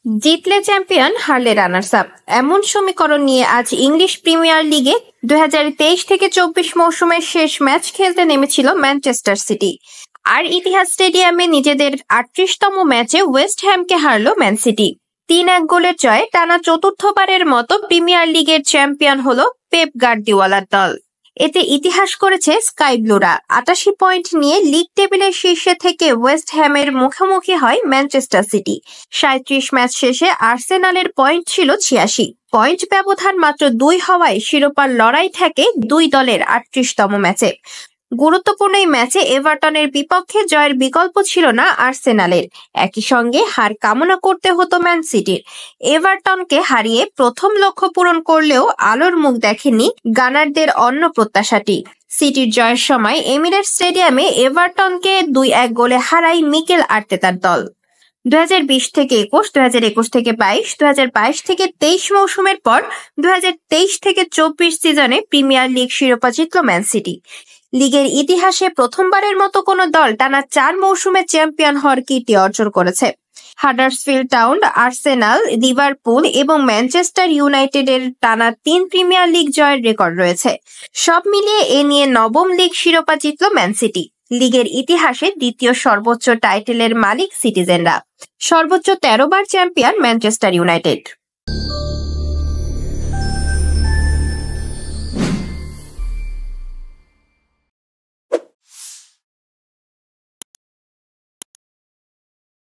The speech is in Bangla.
জিতলে চ্যাম্পিয়ন, হারলে রানার্স আপ, এমন সমীকরণ নিয়ে আজ ইংলিশ প্রিমিয়ার লিগে 2023-24 মৌসুমের শেষ ম্যাচ খেলতে নেমেছিল ম্যানচেস্টার সিটি। আর ইতিহাস স্টেডিয়ামে নিজেদের 38তম ম্যাচে ওয়েস্ট হ্যামকে হারল ম্যান সিটি। 3-1 গোলের জয়ে টানা চতুর্থবারের মতো প্রিমিয়ার লিগের চ্যাম্পিয়ন হলো পেপ গার্দিওলার দল। এতে ইতিহাস করেছে স্কাই ব্লুরা। 88 পয়েন্ট নিয়ে লিগ টেবিলের শীর্ষে থেকে ওয়েস্ট হ্যামের মুখোমুখি হয় ম্যানচেস্টার সিটি। 37 ম্যাচ শেষে আর্সেনালের পয়েন্ট ছিল 86। পয়েন্ট ব্যবধান মাত্র 2 হওয়ায় শিরোপার লড়াই থাকে দুই দলের 38তম ম্যাচে। গুরুত্বপূর্ণ এই ম্যাচে এভারটনের বিপক্ষে জয়ের বিকল্প ছিল না আর্সেনালের। একই সঙ্গে হার কামনা করতে হতো ম্যান সিটির। এভারটনকে হারিয়ে প্রথম লক্ষ্য পূরণ করলেও আলোর মুখ দেখেনি গানারদের অন্য প্রত্যাশাটি। সিটির জয়ের সময় এমিরেটস স্টেডিয়ামে এভারটনকে 2-1 গোলে হারায় মিকেল আর্তেতার দল। 2020-21, 2021-22, 2022-23 মৌসুমের পর 2023-24 সিজনে প্রিমিয়ার লিগ শিরোপা জিতল ম্যান সিটি। লিগের ইতিহাসে প্রথমবারের মতো কোনো দল টানা 4 মৌসুমে চ্যাম্পিয়ন হওয়ার কীর্তি অর্জন করেছে। হাডার্সফিল্ড টাউন, আর্সেনাল, লিভারপুল এবং ম্যানচেস্টার ইউনাইটেডের টানা 3 প্রিমিয়ার লিগ জয়ের রেকর্ড রয়েছে। সব মিলিয়ে এ নিয়ে নবম লিগ শিরোপা জিতল ম্যান সিটি। লিগের ইতিহাসে দ্বিতীয় সর্বোচ্চ টাইটেলের মালিক সিটিজেনরা। সর্বোচ্চ 13 বার চ্যাম্পিয়ন ম্যানচেস্টার ইউনাইটেড।